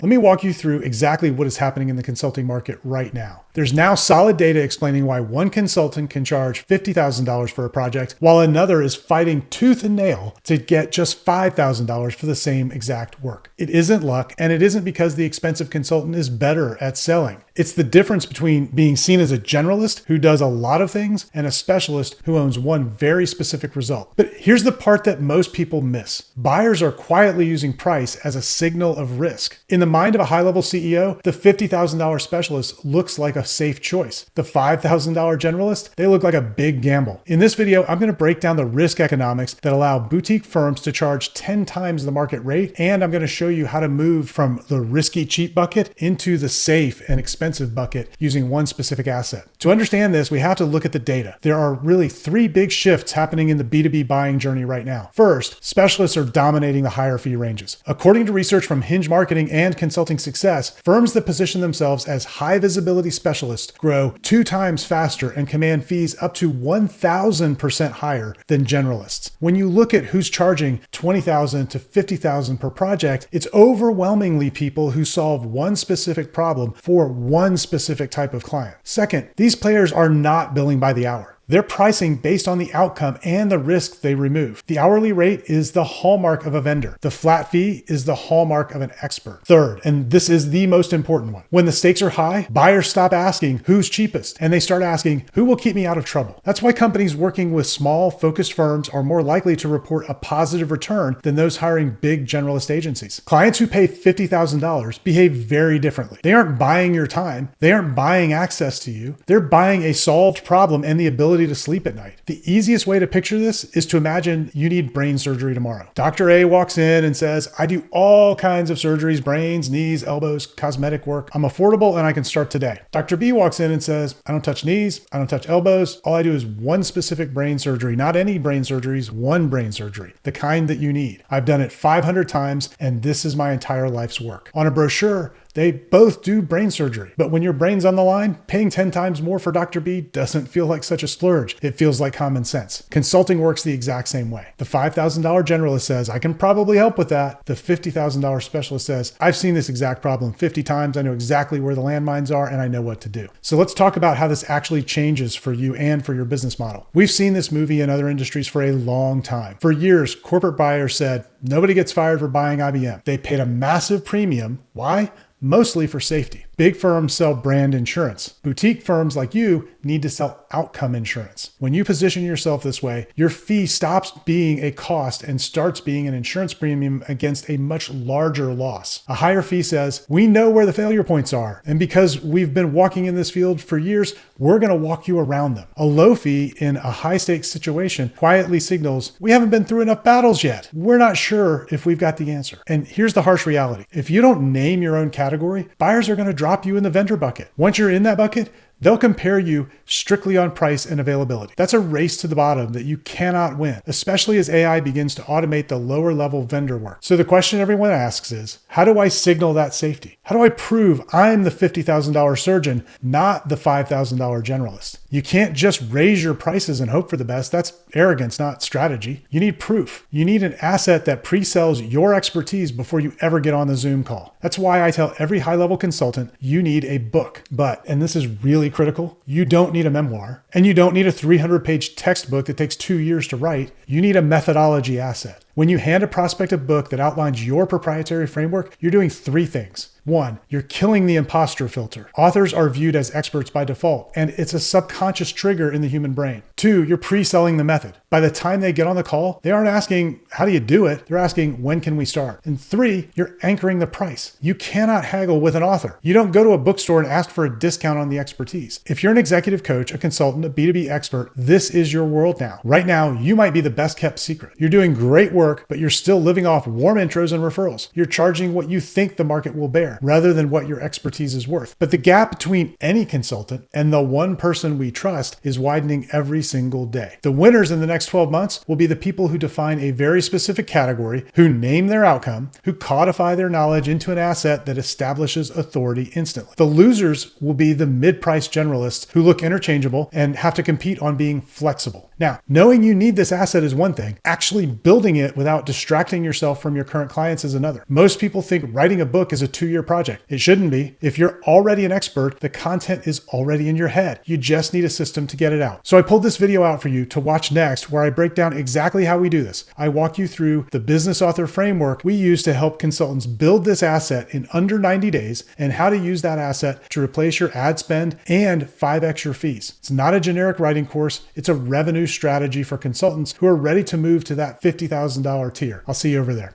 Let me walk you through exactly what is happening in the consulting market right now. There's now solid data explaining why one consultant can charge $50,000 for a project, while another is fighting tooth and nail to get just $5,000 for the same exact work. It isn't luck, and it isn't because the expensive consultant is better at selling. It's the difference between being seen as a generalist who does a lot of things and a specialist who owns one very specific result. But here's the part that most people miss. Buyers are quietly using price as a signal of risk. In the mind of a high-level CEO, the $50,000 specialist looks like a safe choice. The $5,000 generalist, they look like a big gamble. In this video, I'm going to break down the risk economics that allow boutique firms to charge 10 times the market rate, and I'm going to show you how to move from the risky cheap bucket into the safe and expensive bucket using one specific asset. To understand this, we have to look at the data. There are really three big shifts happening in the B2B buying journey right now. First, specialists are dominating the higher fee ranges. According to research from Hinge Marketing and Consulting Success, firms that position themselves as high visibility specialists grow 2 times faster and command fees up to 1,000% higher than generalists. When you look at who's charging $20,000 to $50,000 per project, it's overwhelmingly people who solve one specific problem for one specific type of client. Second, these players are not billing by the hour. They're pricing based on the outcome and the risk they remove. The hourly rate is the hallmark of a vendor. The flat fee is the hallmark of an expert. Third, and this is the most important one, when the stakes are high, buyers stop asking who's cheapest and they start asking who will keep me out of trouble. That's why companies working with small, focused firms are more likely to report a positive return than those hiring big generalist agencies. Clients who pay $50,000 behave very differently. They aren't buying your time. They aren't buying access to you. They're buying a solved problem and the ability to sleep at night. The easiest way to picture this is to imagine you need brain surgery tomorrow. Dr. A walks in and says, I do all kinds of surgeries, brains, knees, elbows, cosmetic work. I'm affordable and I can start today. Dr. B walks in and says, I don't touch knees, I don't touch elbows. All I do is one specific brain surgery, not any brain surgeries, one brain surgery, the kind that you need. I've done it 500 times and this is my entire life's work. On a brochure, they both do brain surgery, but when your brain's on the line, paying 10 times more for Dr. B doesn't feel like such a splurge. It feels like common sense. Consulting works the exact same way. The $5,000 generalist says, I can probably help with that. The $50,000 specialist says, I've seen this exact problem 50 times. I know exactly where the landmines are and I know what to do. So let's talk about how this actually changes for you and for your business model. We've seen this movie in other industries for a long time. For years, corporate buyers said, nobody gets fired for buying IBM. They paid a massive premium. Why? Mostly for safety. Big firms sell brand insurance. Boutique firms like you need to sell outcome insurance. When you position yourself this way, your fee stops being a cost and starts being an insurance premium against a much larger loss. A higher fee says, we know where the failure points are, and because we've been walking in this field for years, we're going to walk you around them. A low fee in a high stakes situation quietly signals, we haven't been through enough battles yet. We're not sure if we've got the answer. And here's the harsh reality. If you don't name your own category, buyers are going to drop you in the vendor bucket. Once you're in that bucket, they'll compare you strictly on price and availability. That's a race to the bottom that you cannot win, especially as AI begins to automate the lower level vendor work. So the question everyone asks is, how do I signal that safety? How do I prove I'm the $50,000 surgeon, not the $5,000 generalist? You can't just raise your prices and hope for the best. That's arrogance, not strategy. You need proof. You need an asset that pre-sells your expertise before you ever get on the Zoom call. That's why I tell every high-level consultant, you need a book. But, and this is really critical, you don't need a memoir, and you don't need a 300-page textbook that takes 2 years to write. You need a methodology asset. When you hand a prospect a book that outlines your proprietary framework, you're doing 3 things. 1, you're killing the imposter filter. Authors are viewed as experts by default, and it's a subconscious trigger in the human brain. 2, you're pre-selling the method. By the time they get on the call, they aren't asking, how do you do it? They're asking, when can we start? And 3, you're anchoring the price. You cannot haggle with an author. You don't go to a bookstore and ask for a discount on the expertise. If you're an executive coach, a consultant, a B2B expert, this is your world now. Right now, you might be the best kept secret. You're doing great work, but you're still living off warm intros and referrals. You're charging what you think the market will bear, rather than what your expertise is worth. But the gap between any consultant and the one person we trust is widening every single day. The winners in the next 12 months will be the people who define a very specific category, who name their outcome, who codify their knowledge into an asset that establishes authority instantly. The losers will be the mid-price generalists who look interchangeable and have to compete on being flexible. Now, knowing you need this asset is one thing. Actually building it it without distracting yourself from your current clients is another. Most people think writing a book is a 2-year project. It shouldn't be. If you're already an expert, the content is already in your head. You just need a system to get it out. So I pulled this video out for you to watch next, where I break down exactly how we do this. I walk you through the business author framework we use to help consultants build this asset in under 90 days and how to use that asset to replace your ad spend and 5x your fees. It's not a generic writing course. It's a revenue strategy for consultants who are ready to move to that $50,000 tier. I'll see you over there.